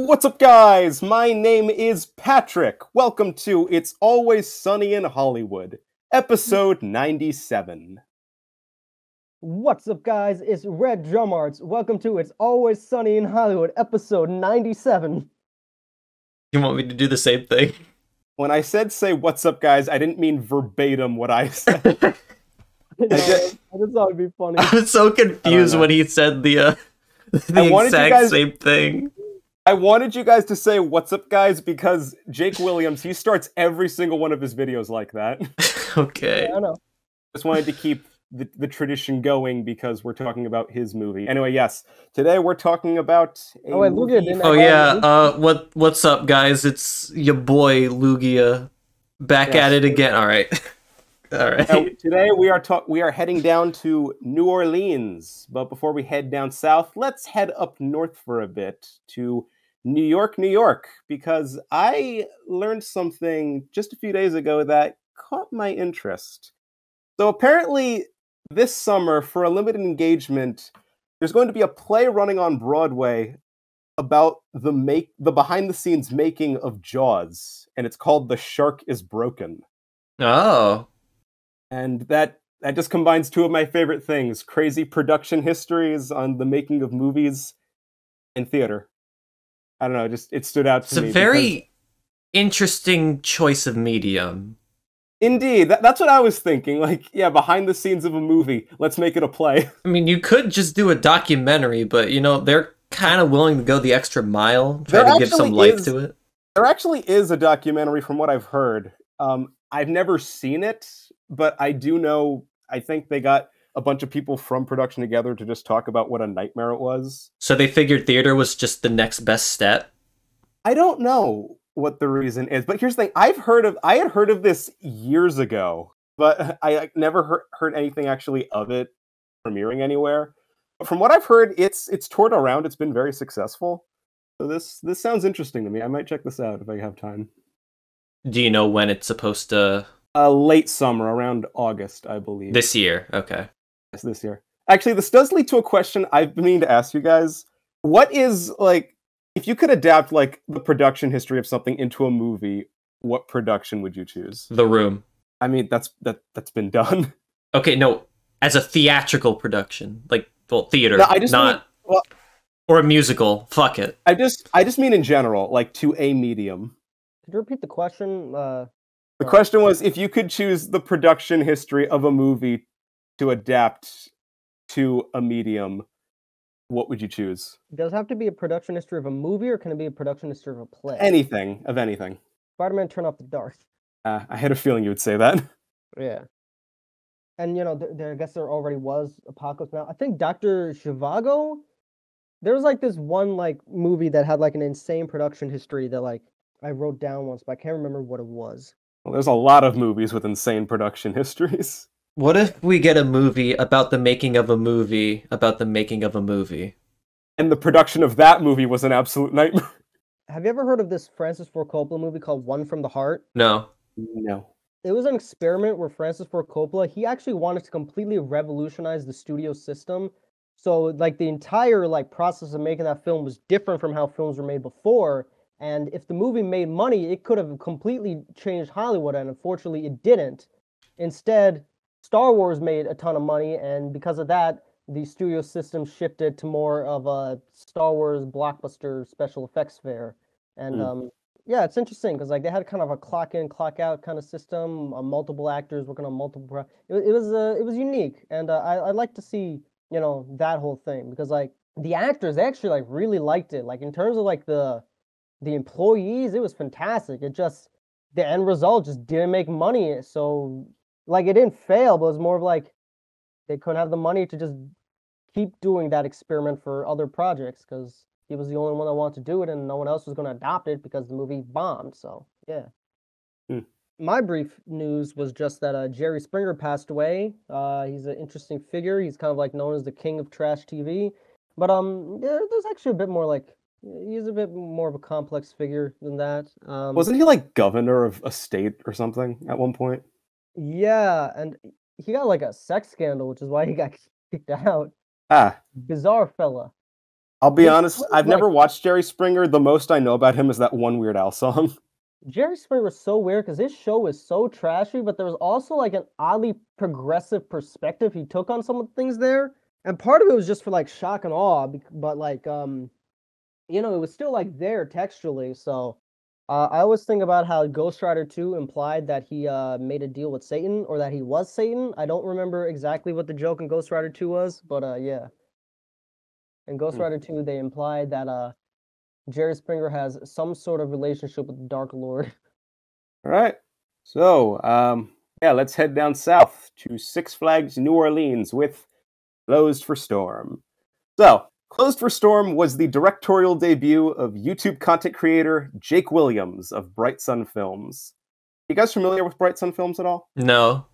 What's up, guys? My name is Patrick. Welcome to It's Always Sunny in Hollywood, episode 97. What's up, guys? It's Red Drum Arts. Welcome to It's Always Sunny in Hollywood, episode 97. You want me to do the same thing? When I said say what's up, guys, I didn't mean verbatim what I said. I just thought it'd be funny. I was so confused when he said the exact same thing. I wanted you guys to say what's up, guys, because Jake Williams, he starts every single one of his videos like that. Okay. Yeah, I know. Just wanted to keep the tradition going because we're talking about his movie. Anyway, yes, today we're talking about a movie. What's up, guys? It's your boy Lugia back at it again. All right. All right. Now, today we are heading down to New Orleans, but before we head down south, let's head up north for a bit to New York, New York, because I learned something just a few days ago that caught my interest. So apparently this summer, for a limited engagement, there's going to be a play running on Broadway about the behind-the-scenes making of Jaws, and it's called The Shark is Broken. Oh. And that just combines two of my favorite things, crazy production histories on the making of movies and theater. I don't know, it stood out to me. It's a very interesting choice of medium. Indeed, that's what I was thinking. Like, yeah, behind the scenes of a movie, let's make it a play. I mean, you could just do a documentary, but, you know, they're kind of willing to go the extra mile, try to give some life to it. There actually is a documentary from what I've heard. I've never seen it, but I do know, I think they got a bunch of people from production together to just talk about what a nightmare it was. So they figured theater was just the next best step? I don't know what the reason is, but here's the thing. I had heard of this years ago, but I never heard anything actually of it premiering anywhere. But from what I've heard, it's toured around. It's been very successful. So this sounds interesting to me. I might check this out if I have time. Do you know when it's supposed to... Late summer, around August, I believe. This year, okay. Yes, this year. Actually, this does lead to a question I've been meaning to ask you guys. What is, like, if you could adapt, like, the production history of something into a movie, what production would you choose? The Room. I mean, that's been done. Okay, no, as a theatrical production. Like, well, theater, No, I just not... Or a musical. Fuck it. I just mean in general, like, to a medium. Could you repeat the question? The question was, if you could choose the production history of a movie to adapt to a medium, what would you choose? Does it have to be a production history of a movie, or can it be a production history of a play? Anything, of anything. Spider-Man Turn Off the Dark. I had a feeling you would say that. Yeah. And, you know, I guess there already was Apocalypse Now. I think Dr. Zhivago, there was, like, this one, like, movie that had, like, an insane production history that, like, I wrote down once, but I can't remember what it was. Well, there's a lot of movies with insane production histories. What if we get a movie about the making of a movie about the making of a movie? And the production of that movie was an absolute nightmare. Have you ever heard of this Francis Ford Coppola movie called One from the Heart? No. No. It was an experiment where Francis Ford Coppola, he actually wanted to completely revolutionize the studio system. So, like, the entire, like, process of making that film was different from how films were made before. And if the movie made money, it could have completely changed Hollywood, and unfortunately it didn't. Instead, Star Wars made a ton of money, and because of that, the studio system shifted to more of a Star Wars blockbuster special effects fair. And yeah, it's interesting, because, like, they had kind of a clock in, clock out kind of system, multiple actors working on multiple... It was unique, and I'd like to see, you know, that whole thing, because, like, the actors, they actually, like, really liked it. Like, in terms of, like, the employees, it was fantastic. It just, the end result just didn't make money. So, like, it didn't fail, but it was more of like, they couldn't have the money to just keep doing that experiment for other projects, because he was the only one that wanted to do it, and no one else was going to adopt it because the movie bombed. So, yeah. My brief news was just that Jerry Springer passed away. He's an interesting figure. He's kind of, like, known as the king of trash TV. But there's actually a bit more, like, he's a bit more of a complex figure than that. Wasn't he, like, governor of a state or something at one point? Yeah, and he got, like, a sex scandal, which is why he got kicked out. Ah. Bizarre fella. I'll be His honest, show is I've like never watched Jerry Springer. The most I know about him is that one Weird Al song. Jerry Springer was so weird because his show is so trashy, but there was also like an oddly progressive perspective he took on some of the things there. And part of it was just for like shock and awe, but like you know, it was still like there textually. So I always think about how Ghost Rider 2 implied that he made a deal with Satan or that he was Satan. I don't remember exactly what the joke in Ghost Rider 2 was, but yeah. In Ghost Rider 2, they implied that Jerry Springer has some sort of relationship with the Dark Lord. All right. So, yeah, let's head down south to Six Flags New Orleans with Closed for Storm. So, Closed for Storm was the directorial debut of YouTube content creator Jake Williams of Bright Sun Films. You guys familiar with Bright Sun Films at all? No.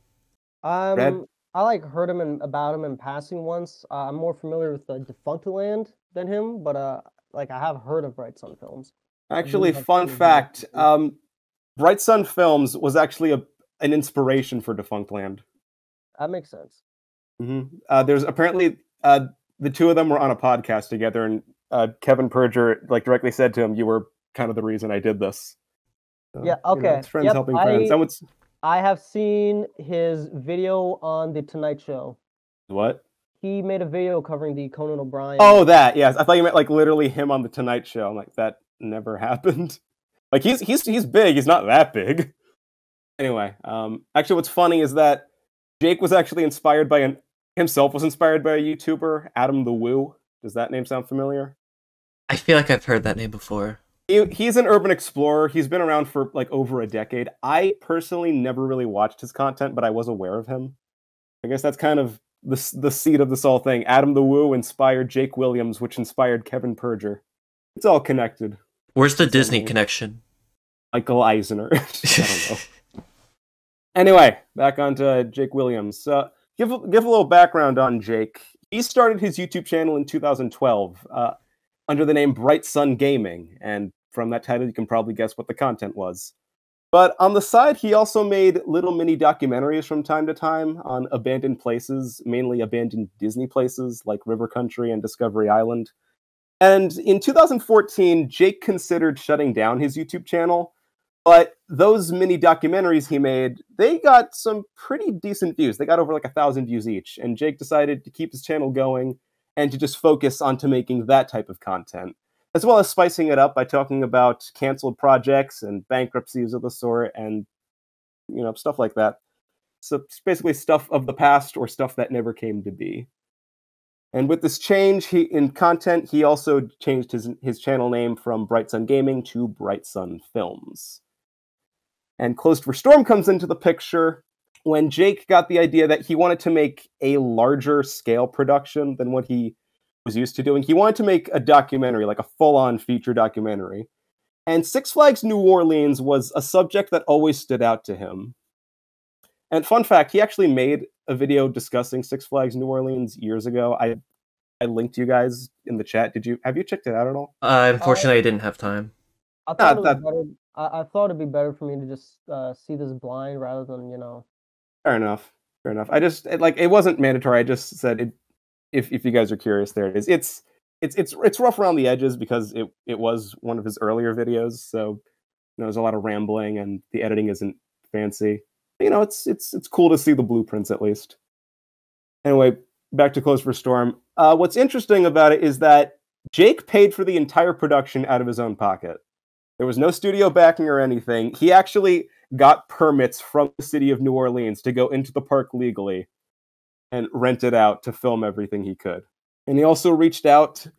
Red? I like heard about him in passing once. I'm more familiar with the Defunctland than him, but like I have heard of Bright Sun Films. Actually, fun fact, Bright Sun Films was actually an inspiration for Defunctland. That makes sense. There's apparently the two of them were on a podcast together, and Kevin Perger like directly said to him, "You were kind of the reason I did this." So, yeah. Okay. You know, it's friends helping friends. I have seen his video on the Tonight Show. What? He made a video covering the Conan O'Brien. Oh, that, yes. I thought you meant like literally him on the Tonight Show. I'm like, that never happened. Like he's big. He's not that big. Anyway, actually, what's funny is that Jake was actually inspired by himself was inspired by a YouTuber, Adam the Woo. Does that name sound familiar? I feel like I've heard that name before. He's an urban explorer. He's been around for like over a decade. I personally never really watched his content, but I was aware of him. I guess that's kind of the seed of this whole thing. Adam the Woo inspired Jake Williams, which inspired Kevin Perger. It's all connected. Where's the Disney connection? Michael Eisner. I don't know. Anyway, back onto Jake Williams. Give a little background on Jake. He started his YouTube channel in 2012 under the name Bright Sun Gaming, and from that title you can probably guess what the content was. But on the side, he also made little mini documentaries from time to time on abandoned places, mainly abandoned Disney places like River Country and Discovery Island. And in 2014, Jake considered shutting down his YouTube channel, but those mini documentaries he made, they got some pretty decent views. They got over like 1,000 views each, and Jake decided to keep his channel going and to just focus onto making that type of content, as well as spicing it up by talking about canceled projects and bankruptcies of the sort and, you know, stuff like that. So it's basically stuff of the past or stuff that never came to be. And with this change in content, he also changed his channel name from Bright Sun Gaming to Bright Sun Films. And Closed for Storm comes into the picture when Jake got the idea that he wanted to make a larger scale production than what he was used to doing. He wanted to make a documentary, like a full-on feature documentary. And Six Flags New Orleans was a subject that always stood out to him. And fun fact, he actually made a video discussing Six Flags New Orleans years ago. I linked you guys in the chat. Have you checked it out at all? Unfortunately, I didn't have time. I thought it'd be better for me to just see this blind rather than, you know. Fair enough. I just it wasn't mandatory. I just said if you guys are curious, there it is. It's rough around the edges because it was one of his earlier videos, so you know, there's a lot of rambling and the editing isn't fancy. You know, it's cool to see the blueprints at least. Anyway, back to Closed for Storm. What's interesting about it is that Jake paid for the entire production out of his own pocket. There was no studio backing or anything. He actually got permits from the city of New Orleans to go into the park legally and rent it out to film everything he could. And he also reached out to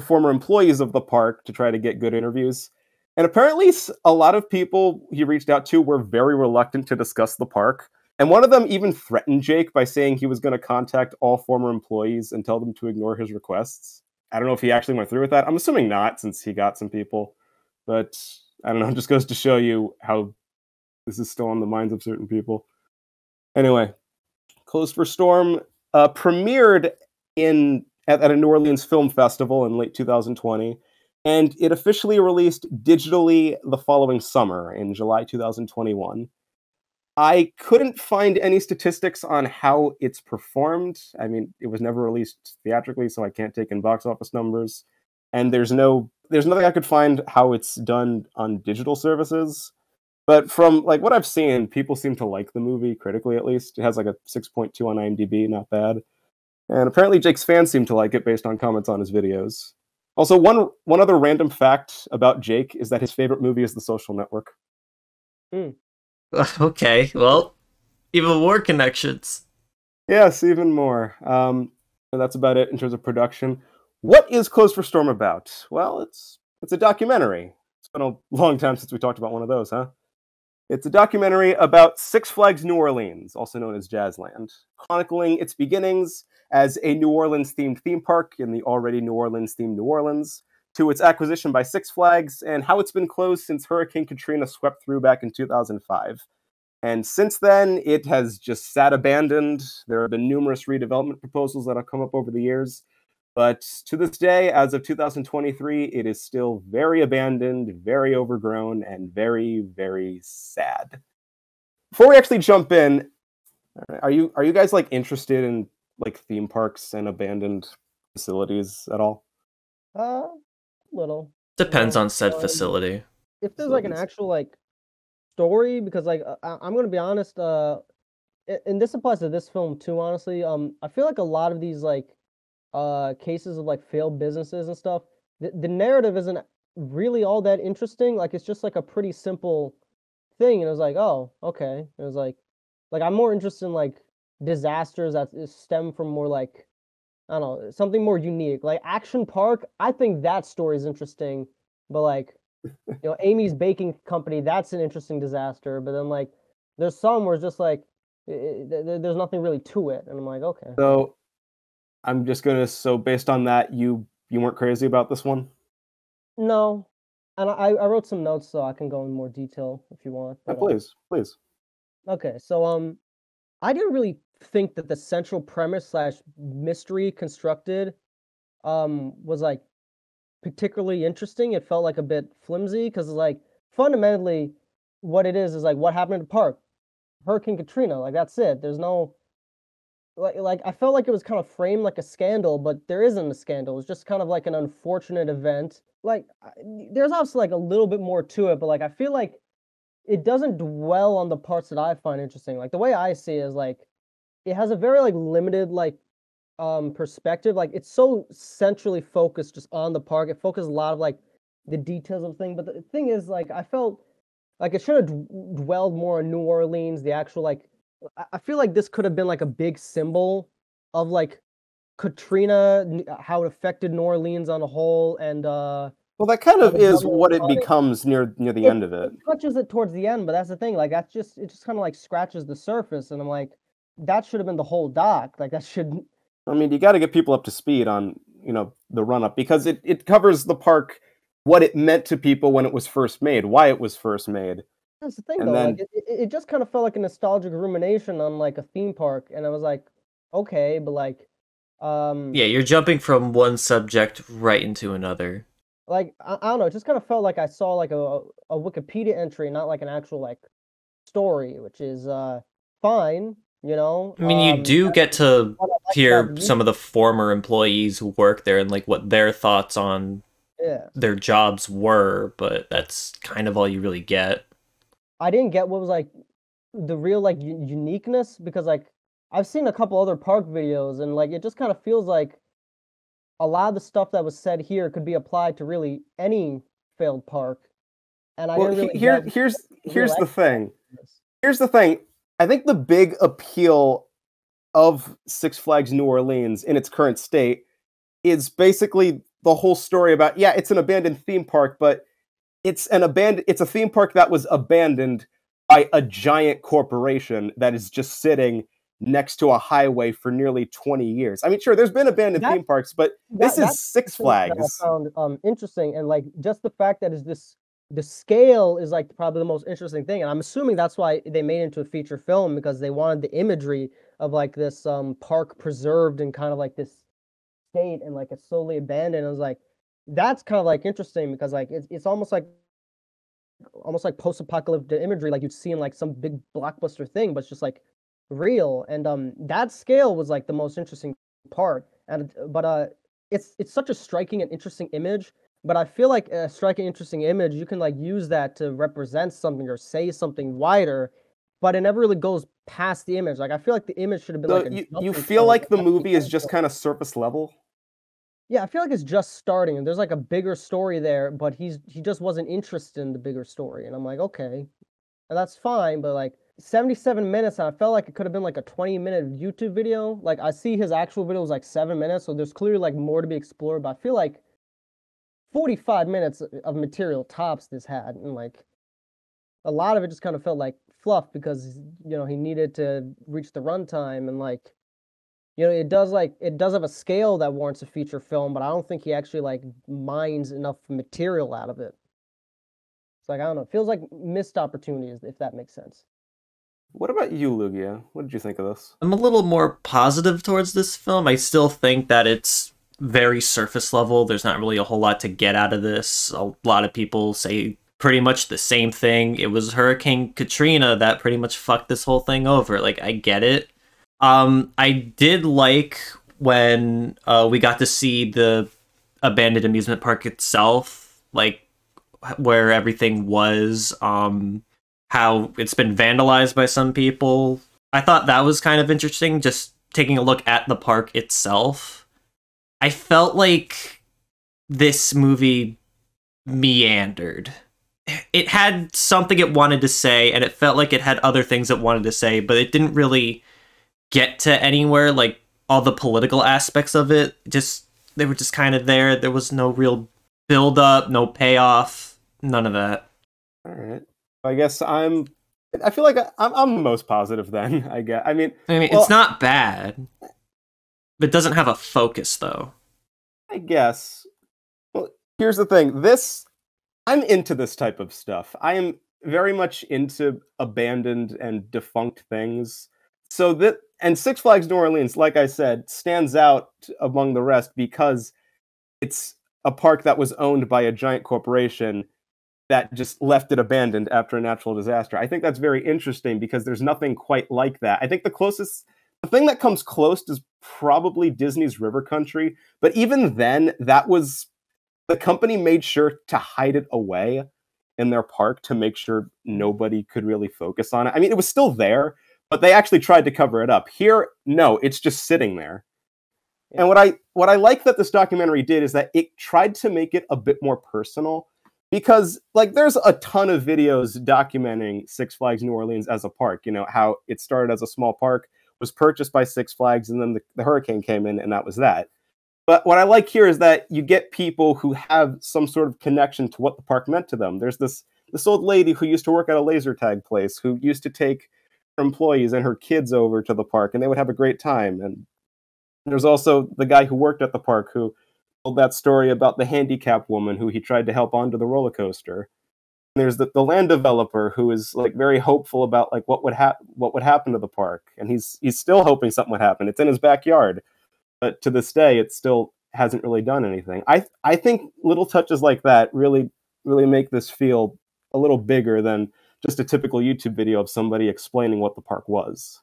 former employees of the park to try to get good interviews. And apparently a lot of people he reached out to were very reluctant to discuss the park. And one of them even threatened Jake by saying he was going to contact all former employees and tell them to ignore his requests. I don't know if he actually went through with that. I'm assuming not, since he got some people. But I don't know, it just goes to show you how this is still on the minds of certain people. Anyway, Closed for Storm premiered at a New Orleans film festival in late 2020, and it officially released digitally the following summer in July 2021. I couldn't find any statistics on how it's performed. I mean, it was never released theatrically, so I can't take in box office numbers. and there's nothing I could find how it's done on digital services. But from like what I've seen, people seem to like the movie critically, at least. It has like a 6.2 on IMDb, not bad. And apparently Jake's fans seem to like it based on comments on his videos. Also, one other random fact about Jake is that his favorite movie is The Social Network. Okay, well, even more connections. Yes, even more. And that's about it in terms of production. What is Closed for Storm about? Well, it's a documentary. It's been a long time since we talked about one of those, huh? It's a documentary about Six Flags New Orleans, also known as Jazzland, chronicling its beginnings as a New Orleans-themed theme park in the already New Orleans-themed New Orleans, to its acquisition by Six Flags, and how it's been closed since Hurricane Katrina swept through back in 2005. And since then, it has just sat abandoned. There have been numerous redevelopment proposals that have come up over the years. But to this day, as of 2023, it is still very abandoned, very overgrown, and very, very sad. Before we actually jump in, are you guys like interested in like theme parks and abandoned facilities at all? Little. Depends on said facility. If there's like an actual like story, because like I'm gonna be honest, and this applies to this film too, honestly. I feel like a lot of these like cases of like failed businesses and stuff, the narrative isn't really all that interesting. Like it's just like a pretty simple thing, and it was like, oh, okay. It was like I'm more interested in like disasters that stem from more like, I don't know, something more unique. Like Action Park, I think that story is interesting, but like, you know, Amy's Baking Company, that's an interesting disaster. But then like, there's some where it's just like, there's nothing really to it, and I'm like, okay. So I'm just gonna. So based on that, you weren't crazy about this one? No, and I wrote some notes so I can go in more detail if you want. Yeah, But, please. okay, so I didn't really think that the central premise slash mystery constructed was like particularly interesting. It felt like a bit flimsy because like fundamentally what it is like what happened in the park, Hurricane Katrina, like that's it. There's no like I felt like it was kind of framed like a scandal, but there isn't a scandal. It's just kind of like an unfortunate event. Like there's obviously like a little bit more to it, but like I feel like it doesn't dwell on the parts that I find interesting. Like the way I see it is like it has a very like limited like perspective. Like it's so centrally focused just on the park. It focuses a lot of like the details of the thing. But the thing is like I felt like it should have dwelled more on New Orleans, the actual like I feel like this could have been like a big symbol of like Katrina, how it affected New Orleans on a whole, and well, that kind of is what it becomes near the end of it. It touches it towards the end, but that's the thing. Like it just kind of like scratches the surface, and I'm like, that should have been the whole doc. Like that should. I mean, you got to get people up to speed on the run up, because it covers the park, what it meant to people when it was first made, why it was first made. That's the thing, and though. Then, like it just kind of felt like a nostalgic rumination on like a theme park, and I was like, okay, but like, yeah, you're jumping from one subject right into another. Like I don't know, it just kind of felt like I saw like a Wikipedia entry, not like an actual like story, which is fine, you know. I mean, you do get to hear some of the former employees who work there and like what their thoughts on their jobs were, but that's kind of all you really get. I didn't get what was like the real like uniqueness, because like I've seen a couple other park videos and like it just kind of feels like a lot of the stuff that was said here could be applied to really any failed park. And I didn't really here's the thing. Here's the thing. I think the big appeal of Six Flags New Orleans in its current state is basically the whole story about, yeah, it's an abandoned theme park, but it's a theme park that was abandoned by a giant corporation that is just sitting next to a highway for nearly 20 years. I mean, sure, there's been abandoned theme parks, but this is Six Flags. I found interesting, and like just the fact that the scale is like probably the most interesting thing, and I'm assuming that's why they made it into a feature film, because they wanted the imagery of like this park preserved in kind of like this state, and like it's slowly abandoned. I was like, that's kind of like interesting, because like it's almost like post-apocalyptic imagery like you'd see in like some big blockbuster thing, but it's just like real. And that scale was like the most interesting part. And but it's such a striking and interesting image, but I feel like a striking, interesting image, you can like use that to represent something or say something wider, but it never really goes past the image. Like I feel like the image should have been So like a you jumping feel point like the at the movie is end just point. kind of surface level? Yeah, I feel like it's just starting, and there's like a bigger story there, but he just wasn't interested in the bigger story, and I'm like, okay, and that's fine, but like 77 minutes, and I felt like it could have been like a 20-minute YouTube video. Like I see his actual video was like 7 minutes, so there's clearly like more to be explored, but I feel like 45 minutes of material tops this had, and like a lot of it just kind of felt like fluff because he needed to reach the runtime, and like it does have a scale that warrants a feature film, but I don't think he actually like mines enough material out of it. It's like I don't know, it feels like missed opportunities, if that makes sense. What about you, Lugia? What did you think of this? I'm a little more positive towards this film. I still think that it's very surface level. There's not really a whole lot to get out of this. A lot of people say pretty much the same thing. It was Hurricane Katrina that pretty much fucked this whole thing over. Like, I get it. I did like when we got to see the abandoned amusement park itself, like where everything was, how it's been vandalized by some people. I thought that was kind of interesting, just taking a look at the park itself. I felt like this movie meandered. It had something it wanted to say, and it felt like it had other things it wanted to say, but it didn't really get to anywhere. Like, all the political aspects of it, they were just kind of there. There was no real build up, no payoff, none of that. All right. I guess I feel like I'm the most positive then, I guess. I mean, it's not bad, but it doesn't have a focus, though. I guess. Well, here's the thing. I'm into this type of stuff. I am very much into abandoned and defunct things. And Six Flags New Orleans, like I said, stands out among the rest because it's a park that was owned by a giant corporation that just left it abandoned after a natural disaster. I think that's very interesting because there's nothing quite like that. I think the thing that comes close is probably Disney's River Country, but even then, the company made sure to hide it away in their park to make sure nobody could really focus on it. I mean, it was still there, but they actually tried to cover it up. Here, no, it's just sitting there. And what I like that this documentary did is that it tried to make it a bit more personal, because like there's a ton of videos documenting Six Flags New Orleans as a park, how it started as a small park, was purchased by Six Flags, and then the hurricane came in, and that was that. But what I like here is that you get people who have some sort of connection to what the park meant to them. There's this old lady who used to work at a laser tag place who used to take her employees and her kids over to the park, and they would have a great time. And there's also the guy who worked at the park who told that story about the handicapped woman who he tried to help onto the roller coaster. And there's the land developer who is like very hopeful about like what would happen to the park, and he's still hoping something would happen. It's in his backyard, but to this day, it still hasn't really done anything. I think little touches like that really make this feel a little bigger than just a typical YouTube video of somebody explaining what the park was.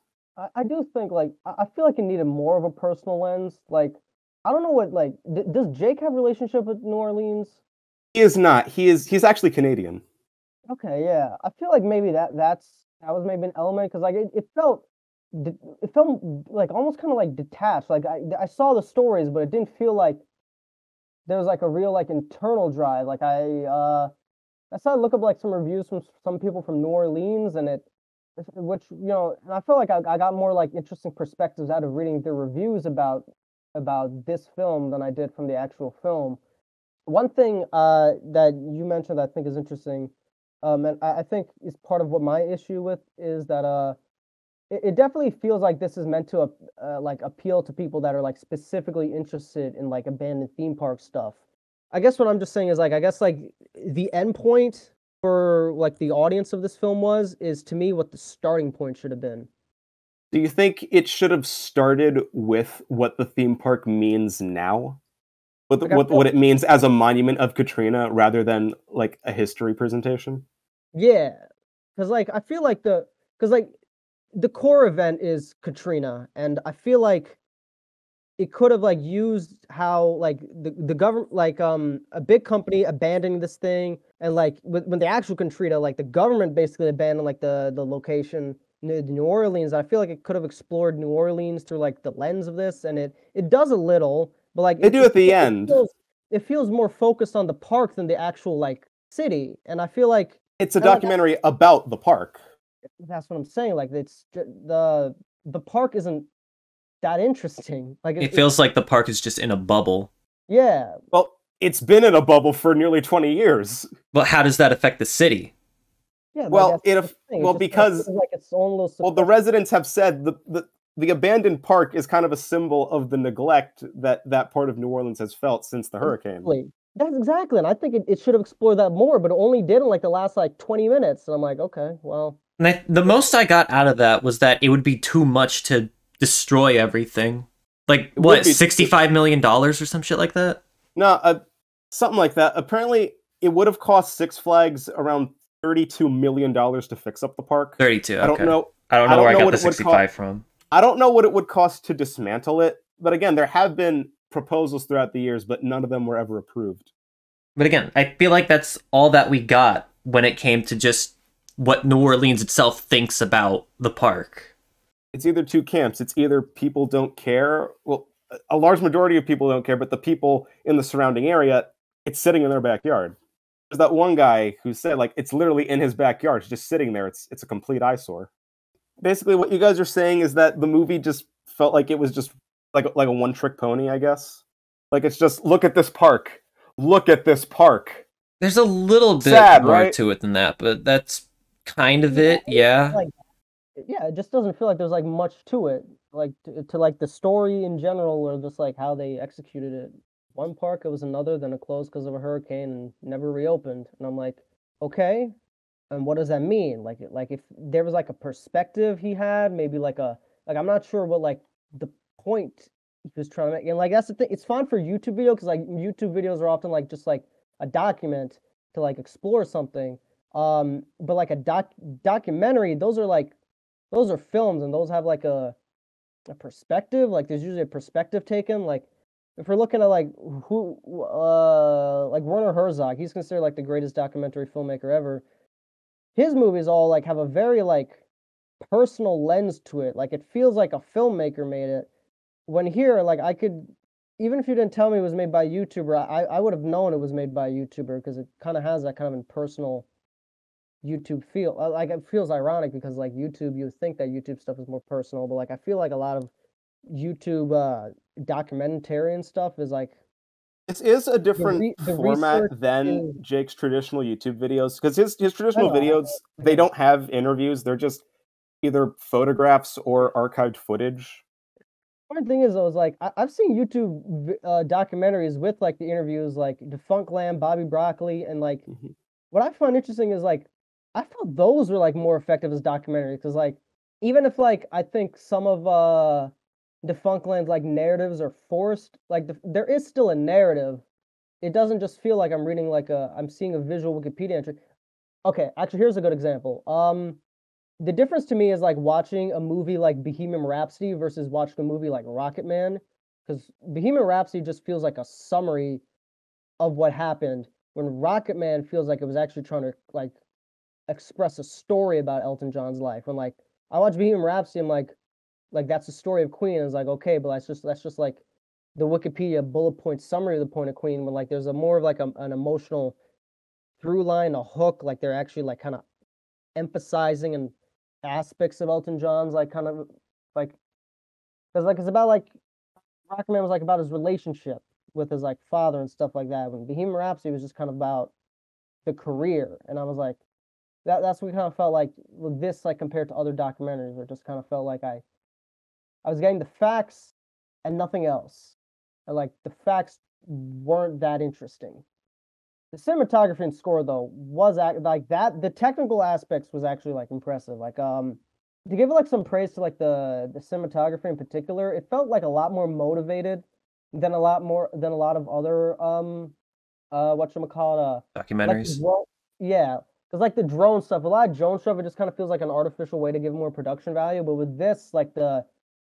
I do think like I feel like it needed more of a personal lens. Like I don't know what like does Jake have a relationship with New Orleans? He is not. He's actually Canadian. Okay, yeah. I feel like maybe that was maybe an element because like it felt like almost kind of like detached. Like I saw the stories, but it didn't feel like there was like a real like internal drive. Like I started to look up like some reviews from some people from New Orleans, and which and I feel like I got more like interesting perspectives out of reading the reviews about this film than I did from the actual film. One thing that you mentioned I think is interesting, and I think is part of what my issue with is that it definitely feels like this is meant to like appeal to people that are like specifically interested in like abandoned theme park stuff. I guess what I'm just saying is like I guess like the end point for like the audience of this film is to me what the starting point should have been. Do you think it should have started with what the theme park means now? What it means as a monument of Katrina rather than like a history presentation? Yeah. Cuz like I feel like the core event is Katrina, and I feel like it could have like used how like the government like a big company abandoning this thing, and like when the actual Contrita, like the government basically abandoned like the location near New Orleans. I feel like it could have explored New Orleans through like the lens of this, and it does a little, but like They do at the end. It feels more focused on the park than the actual like city, and I feel like it's a documentary about the park. That's what I'm saying. Like it's the park isn't that interesting. Like it feels like the park is just in a bubble. Yeah. Well, it's been in a bubble for nearly 20 years. But how does that affect the city? Yeah. Well, because like its own little. Well, the residents have said the abandoned park is kind of a symbol of the neglect that part of New Orleans has felt since the hurricane. Exactly. That's exactly, and I think it should have explored that more, but it only did in like the last like 20 minutes. And I'm like, okay, well. And the most I got out of that was that it would be too much to destroy everything. Like, what, $65 million or some shit like that? No, something like that. Apparently, it would have cost Six Flags around $32 million to fix up the park. 32, okay. I don't know where I got the 65 from. I don't know what it would cost to dismantle it. But again, there have been proposals throughout the years, but none of them were ever approved. But again, I feel like that's all that we got when it came to just what New Orleans itself thinks about the park. It's either two camps. It's either people don't care. Well, a large majority of people don't care, but the people in the surrounding area, it's sitting in their backyard. There's that one guy who said, like, it's literally in his backyard. It's just sitting there. It's a complete eyesore. Basically, what you guys are saying is that the movie just felt like it was just like a one-trick pony, I guess. Like, it's just, look at this park. Look at this park. There's a little bit more right? to it than that, but that's kind of it, yeah. Like, yeah, it just doesn't feel like there's like much to it, like to like the story in general, or just like how they executed it. One park, it was another, then it closed because of a hurricane and never reopened. And I'm like, okay, and what does that mean? Like if there was like a perspective he had, maybe like I'm not sure what like the point he was trying to make. And like that's the thing, it's fine for YouTube video because like YouTube videos are often like just like a document to like explore something. But like a documentary, those are films, and those have like a perspective. Like there's usually a perspective taken. Like if we're looking at like like Werner Herzog, he's considered like the greatest documentary filmmaker ever. His movies all like have a very like personal lens to it. Like it feels like a filmmaker made it. When here, like I could, even if you didn't tell me it was made by a YouTuber, I would have known it was made by a YouTuber because it kind of has that kind of impersonal YouTube feel. Like it feels ironic because like YouTube, you would think that YouTube stuff is more personal, but like I feel like a lot of YouTube documentarian stuff is like this is a different format than Jake's traditional YouTube videos, because his traditional videos, they don't have interviews. They're just either photographs or archived footage. One thing is, though, is like I've seen YouTube documentaries with like the interviews, like Defunct Lamb, Bobby Broccoli, and like what I find interesting is like I felt those were like more effective as documentaries because like even if like I think some of Defunct Lamb's like narratives are forced, like there is still a narrative. It doesn't just feel like I'm reading like I'm seeing a visual Wikipedia entry. Okay, actually, here's a good example. The difference to me is like watching a movie like Bohemian Rhapsody versus watching a movie like Rocketman, because Bohemian Rhapsody just feels like a summary of what happened, when Rocketman feels like it was actually trying to like express a story about Elton John's life. When like I watch Bohemian Rhapsody, I'm like that's the story of Queen. And it's like, okay, but that's just like the Wikipedia bullet point summary of the point of Queen. When like there's a more of like an emotional through line, a hook, like they're actually like kind of emphasizing and aspects of Elton John's like kind of like, because like it's about like Rocketman was like about his relationship with his like father and stuff like that. When Bohemian Rhapsody was just kind of about the career, and I was like, that's what we kind of felt like with this, like compared to other documentaries, where it just kind of felt like I was getting the facts and nothing else, and like the facts weren't that interesting. The cinematography and score though was like that. The technical aspects was actually like impressive. Like to give like some praise to like the cinematography in particular, it felt like a lot more motivated than a lot of other whatchamacallit documentaries. Like yeah, because like the drone stuff, a lot of drone stuff, it just kind of feels like an artificial way to give more production value. But with this, like the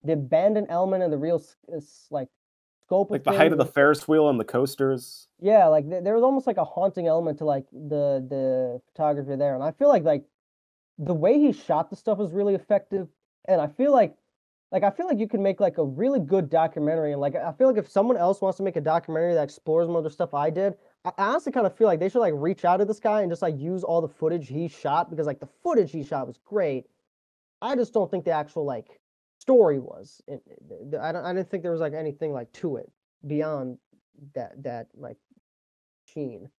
abandoned element and the real like scope Like of the height of the things. Ferris wheel and the coasters. Yeah, like there was almost like a haunting element to like the photography there, and I feel like the way he shot the stuff was really effective, and I feel like you can make like a really good documentary, and like I feel like if someone else wants to make a documentary that explores more of the stuff I did, I honestly kind of feel like they should like reach out to this guy and just like use all the footage he shot because like the footage he shot was great. I just don't think the actual like story was. I didn't think there was like anything like to it beyond that like sheen.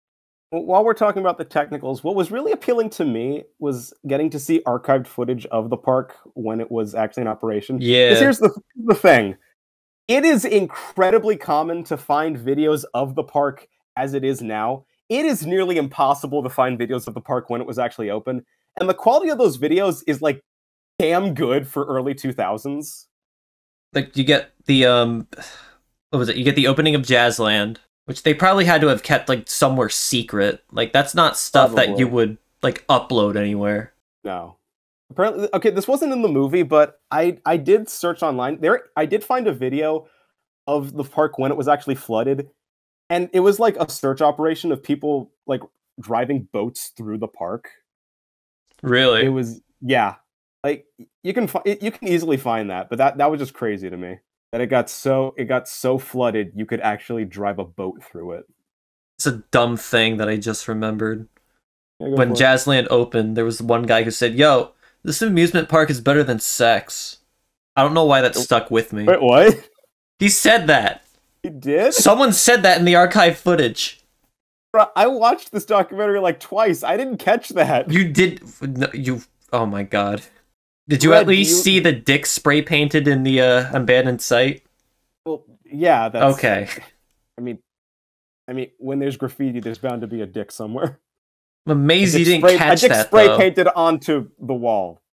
While we're talking about the technicals, what was really appealing to me was getting to see archived footage of the park when it was actually in operation. Yeah. Because here's the thing. It is incredibly common to find videos of the park as it is now. It is nearly impossible to find videos of the park when it was actually open. And the quality of those videos is like damn good for early 2000s. Like you get the what was it? You get the opening of Jazzland, which they probably had to have kept like somewhere secret. Like that's not stuff that you would like upload anywhere. No. Apparently, okay, this wasn't in the movie, but I did search online. I did find a video of the park when it was actually flooded, and it was like a search operation of people like driving boats through the park. Really? It was, yeah. Like you can easily find that, but that was just crazy to me. That it got so flooded you could actually drive a boat through it. It's a dumb thing that I just remembered. Yeah, when Jazzland opened, there was one guy who said, "Yo, this amusement park is better than sex." I don't know why that stuck with me. Wait, what? He said that. He did? Someone said that in the archive footage. Bro, I watched this documentary like twice. I didn't catch that. You did. No, you. Oh my god. Did you at least see the dick spray painted in the abandoned site? Well, yeah. That's okay. I mean, when there's graffiti, there's bound to be a dick somewhere. I'm amazed you didn't catch that, a dick spray painted onto the wall.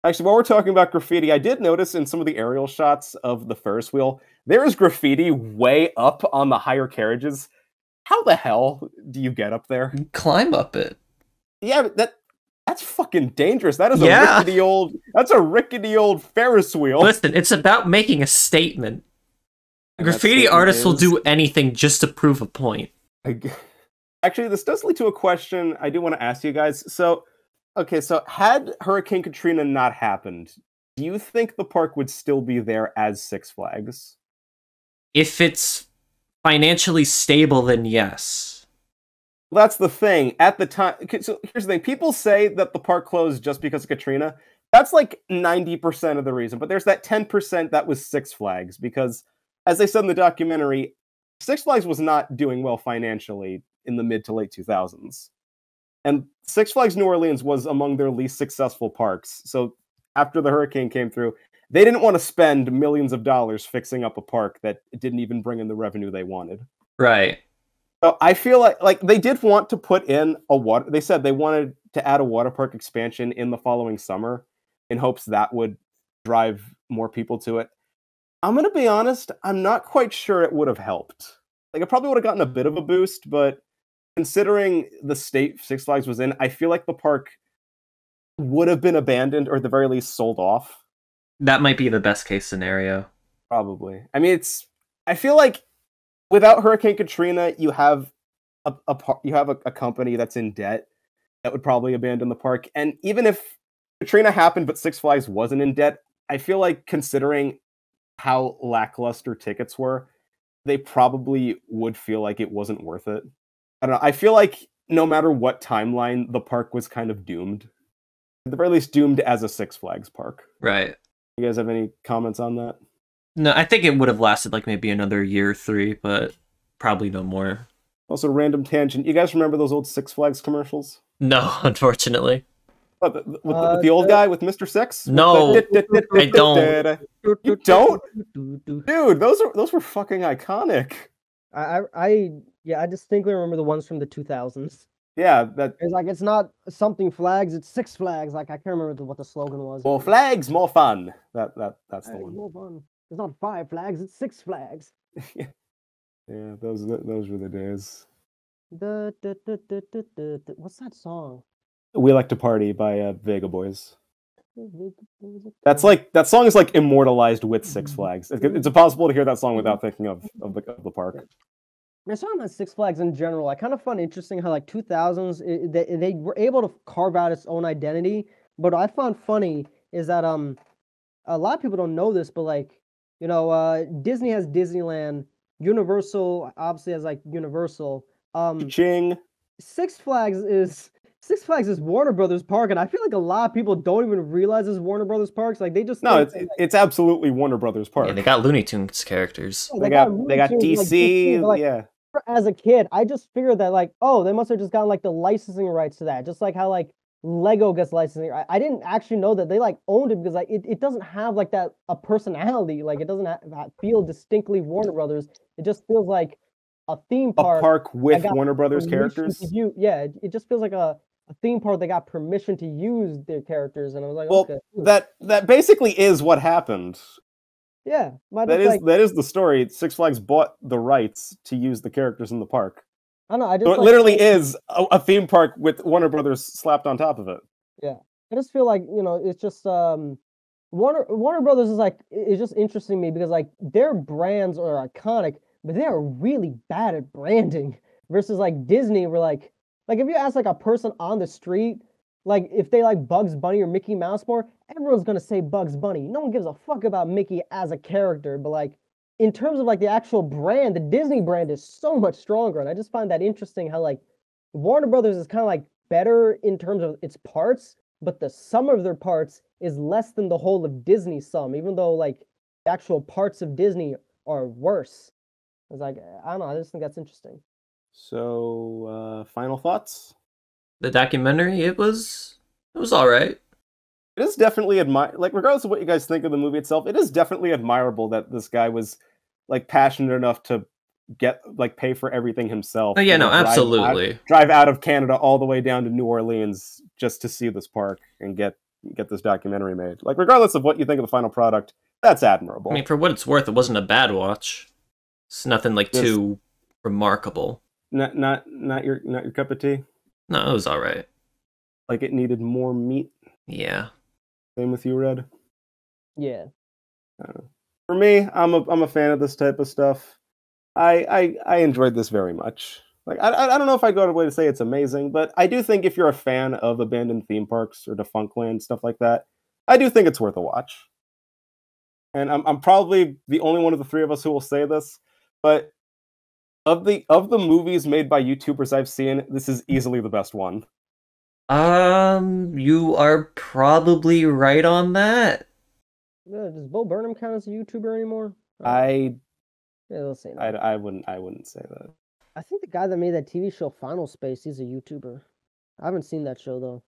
Actually, while we're talking about graffiti, I did notice in some of the aerial shots of the Ferris wheel, there is graffiti way up on the higher carriages. How the hell do you get up there? You climb up it. Yeah, but that's fucking dangerous. That is a rickety old Ferris wheel. Listen, it's about making a statement. Graffiti artists will do anything just to prove a point. Actually, this does lead to a question I do want to ask you guys. So, okay, so had Hurricane Katrina not happened, do you think the park would still be there as Six Flags? If it's financially stable, then yes. Well, that's the thing. At the time, so here's the thing. People say that the park closed just because of Katrina. That's like 90% of the reason. But there's that 10% that was Six Flags. Because, as they said in the documentary, Six Flags was not doing well financially in the mid to late 2000s. And Six Flags New Orleans was among their least successful parks. So after the hurricane came through, they didn't want to spend millions of dollars fixing up a park that didn't even bring in the revenue they wanted. Right. So I feel like they did want to put in a water. They said they wanted to add a water park expansion in the following summer in hopes that would drive more people to it. I'm going to be honest, I'm not quite sure it would have helped. Like, it probably would have gotten a bit of a boost, but considering the state Six Flags was in, I feel like the park would have been abandoned or at the very least sold off. That might be the best case scenario. Probably. I mean, I feel like without Hurricane Katrina, you have a company that's in debt that would probably abandon the park. And even if Katrina happened but Six Flags wasn't in debt, I feel like considering how lackluster tickets were, they probably would feel like it wasn't worth it. I don't know. I feel like no matter what timeline, the park was kind of doomed. At the very least, doomed as a Six Flags park. Right. You guys have any comments on that? No, I think it would have lasted like maybe another year or 3, but probably no more. Also, random tangent. You guys remember those old Six Flags commercials? No, unfortunately. What, with the old guy with Mr. Six? No, I don't. You don't? Dude, those were fucking iconic. I distinctly remember the ones from the 2000s. Yeah, it's like, it's not something flags, it's Six Flags. Like, I can't remember what the slogan was. More flags, more fun. That's the one. More fun. It's not 5 flags, it's 6 flags. Yeah, those were the days. What's that song? We Like to Party by Vega Boys. That song is like immortalized with Six Flags. It's impossible to hear that song without thinking of the park. I talking about Six Flags in general. I kind of find it interesting how like 2000s they were able to carve out its own identity. But what I found funny is that a lot of people don't know this, but like Disney has Disneyland, Universal obviously has like Universal. Ching. Six Flags is Warner Brothers Park, and I feel like a lot of people don't even realize it's Warner Brothers Parks. Like they just it's absolutely Warner Brothers Park. Yeah, they got Looney Tunes characters. They got DC. Like, yeah. As a kid, I just figured that like, oh, they must have just gotten like the licensing rights to that, just like how like Lego gets licensing. I didn't actually know that they like owned it because like it doesn't have like that a personality. Like it doesn't feel distinctly Warner Brothers. It just feels like a theme park. A park with Warner Brothers characters. It just feels like a theme park that got permission to use their characters, and I was like, well, okay. That basically is what happened. Yeah, that is the story. Six Flags bought the rights to use the characters in the park. I know. So it literally is a theme park with Warner Brothers slapped on top of it. Yeah, I just feel like it's just Warner Brothers is like it's just interesting to me because like their brands are iconic, but they are really bad at branding. Versus like Disney, where like if you ask like a person on the street, like if they like Bugs Bunny or Mickey Mouse more, everyone's gonna say Bugs Bunny. No one gives a fuck about Mickey as a character, but like in terms of like the actual brand, the Disney brand is so much stronger, and I just find that interesting how like Warner Brothers is kind of like better in terms of its parts, but the sum of their parts is less than the whole of Disney's sum, even though like the actual parts of Disney are worse. It's like I don't know. I just think that's interesting. So, final thoughts? The documentary, it was all right. It is definitely regardless of what you guys think of the movie itself, it is definitely admirable that this guy was like passionate enough to pay for everything himself. Oh yeah, no, absolutely. Drive out of Canada all the way down to New Orleans just to see this park and get this documentary made. Like regardless of what you think of the final product, that's admirable. I mean, for what it's worth, it wasn't a bad watch. It's nothing like too remarkable. Not your cup of tea? No, it was all right. Like it needed more meat? Yeah. Same with you, Red? Yeah. For me, I'm a fan of this type of stuff. I enjoyed this very much. Like I don't know if I go out of the way to say it's amazing, but I do think if you're a fan of abandoned theme parks or Defunctland, stuff like that, I do think it's worth a watch. And I'm probably the only one of the three of us who will say this, but of the movies made by YouTubers I've seen, this is easily the best one. You are probably right on that. Yeah, does Bo Burnham count as a YouTuber anymore? Let's say I wouldn't say that. I think the guy that made that TV show Final Space, he's a YouTuber. I haven't seen that show though.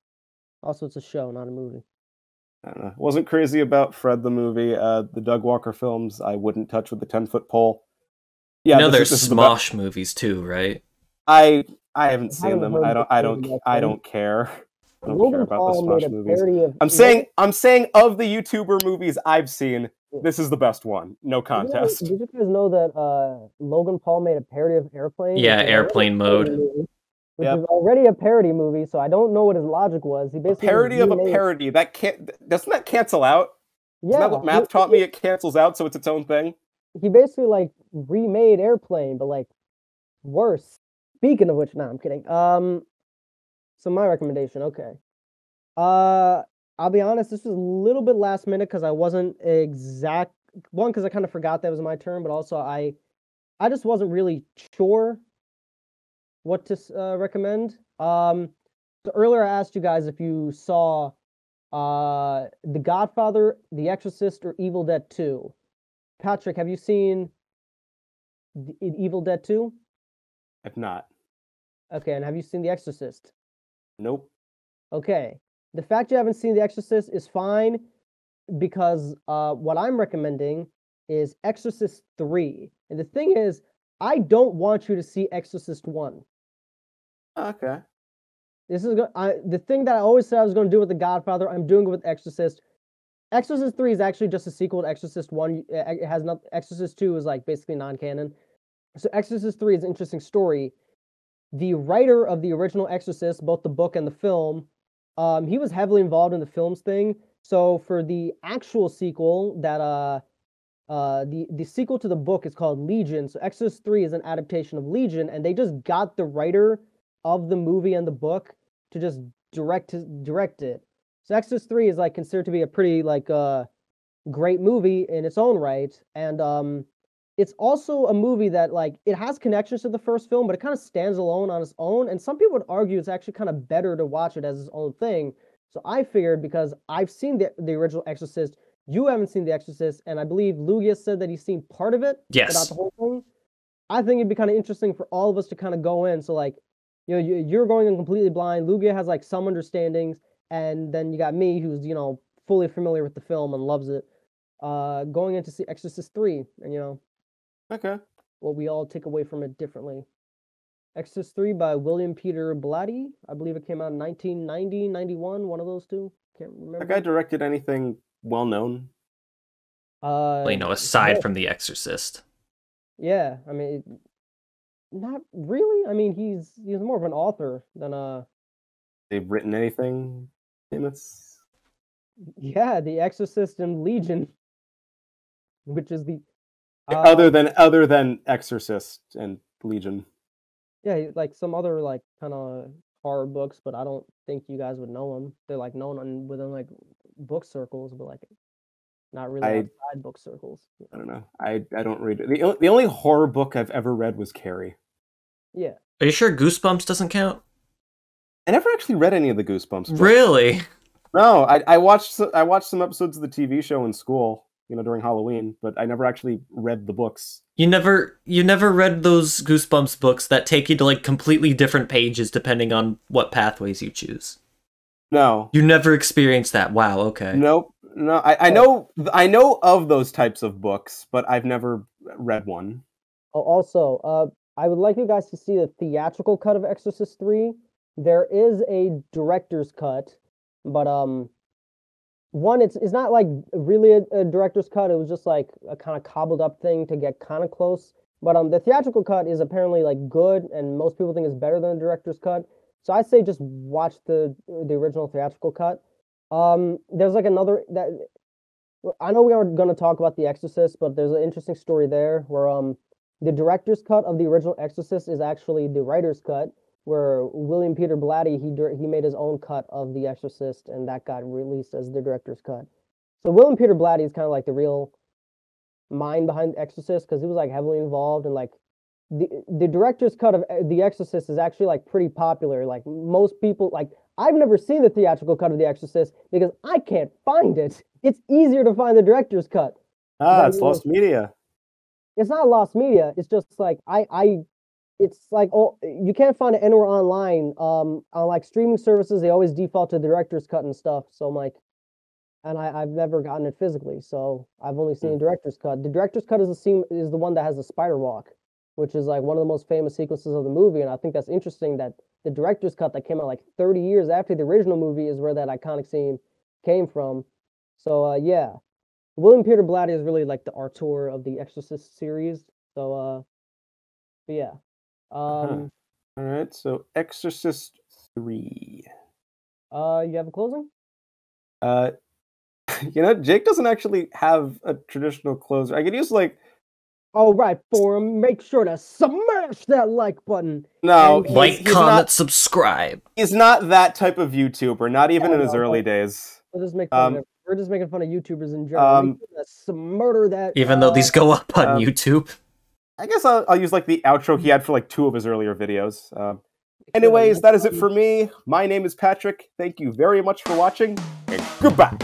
Also, it's a show, not a movie. I don't know. Wasn't crazy about Fred the movie. The Doug Walker films, I wouldn't touch with the 10-foot pole. Yeah, there's Smosh movies too, right? I haven't seen them. I don't care. I don't care about the Smosh movies. I'm saying of the YouTuber movies I've seen, this is the best one. No contest. Did you guys know that Logan Paul made a parody of Airplane? Yeah, Airplane Mode. Which is already a parody movie, so I don't know what his logic was. He basically a parody of a parody. Doesn't that cancel out? Yeah. Isn't that what math taught me? It cancels out, so it's its own thing. He basically like remade Airplane, but like worse. Speaking of which, I'm kidding. So my recommendation, okay. I'll be honest, this was a little bit last minute because I wasn't because I kind of forgot that was my turn, but also I just wasn't really sure what to recommend. So earlier I asked you guys if you saw The Godfather, The Exorcist, or Evil Dead 2. Patrick, have you seen Evil Dead 2? I've not. Okay, and have you seen The Exorcist? Nope. Okay. The fact you haven't seen The Exorcist is fine because what I'm recommending is Exorcist 3. And the thing is, I don't want you to see Exorcist 1. Okay. This is the thing that I always said I was going to do with The Godfather, I'm doing it with Exorcist. Exorcist 3 is actually just a sequel to Exorcist 1. It has not. Exorcist 2 is like basically non-canon. So Exorcist 3 is an interesting story. The writer of the original Exorcist, both the book and the film, he was heavily involved in the films thing. So for the actual sequel, the sequel to the book is called Legion. So Exorcist 3 is an adaptation of Legion, and they just got the writer of the movie and the book to just direct it. So Exorcist 3 is like considered to be a pretty like great movie in its own right, and it's also a movie that like it has connections to the first film, but it kind of stands alone on its own. And some people would argue it's actually kind of better to watch it as its own thing. So I figured, because I've seen the original Exorcist, you haven't seen The Exorcist, and I believe Lugia said that he's seen part of it, but not Yes. the whole thing. I think it'd be kind of interesting for all of us to kind of go in. So like, you know, you're going in completely blind. Lugia has like some understandings, and then you got me, who's, you know, fully familiar with the film and loves it. Going in to see Exorcist 3, and you know, Okay. what we all take away from it differently. Exorcist 3 by William Peter Blatty. I believe it came out in 1990, 91, one of those two. Can't remember. That guy directed anything well known? Well, you know, aside from The Exorcist. Yeah, I mean, not really. I mean, he's more of an author than They've written anything famous? yeah, The Exorcist and Legion, which is the Other than Exorcist and Legion. yeah, like some other like kind of horror books, but I don't think you guys would know them. They're like known within like book circles, but like not really outside book circles. I don't know. I don't read it. The only horror book I've ever read was Carrie. Yeah. Are you sure Goosebumps doesn't count? I never actually read any of the Goosebumps books. Really? No, I watched some episodes of the TV show in school, you know, during Halloween, but I never actually read the books. You never read those Goosebumps books that take you to like completely different pages depending on what pathways you choose? No. You never experienced that. Wow, okay. Nope. No, I know of those types of books, but I've never read one. Oh, also, I would like you guys to see the theatrical cut of Exorcist 3. There is a director's cut, but one, it's not like really a director's cut. It was just like a kind of cobbled up thing to get kind of close. But the theatrical cut is apparently like good, and most people think it's better than the director's cut. So I say just watch the original theatrical cut. There's like another that I know we are going to talk about The Exorcist, but there's an interesting story there where the director's cut of the original Exorcist is actually the writer's cut, where William Peter Blatty he made his own cut of The Exorcist, and that got released as the director's cut. So William Peter Blatty is kind of like the real mind behind The Exorcist, because he was like heavily involved, and like the director's cut of The Exorcist is actually like pretty popular. Like most people, like I've never seen the theatrical cut of The Exorcist because I can't find it. It's easier to find the director's cut. It's lost media. It's not lost media. It's just like it's like, oh, you can't find it anywhere online. On like streaming services, they always default to the director's cut and stuff. So I'm like, and I've never gotten it physically, so I've only seen the director's cut. The director's cut is the one that has the spider walk, which is like one of the most famous sequences of the movie. And I think that's interesting that the director's cut that came out like 30 years after the original movie is where that iconic scene came from. So yeah, William Peter Blatty is really like the auteur of the Exorcist series. So but yeah. All right, so Exorcist 3. You have a closing? You know, Jake doesn't actually have a traditional closer. I could use like, all right, forum, make sure to smash that like button. No, like, comment, subscribe. He's not that type of YouTuber, not even in his early days. We're just making fun of YouTubers in general. Murder that. Even though these go up on YouTube. I guess I'll use like the outro he had for like 2 of his earlier videos. Anyways, that is it for me. My name is Patrick. Thank you very much for watching, and goodbye.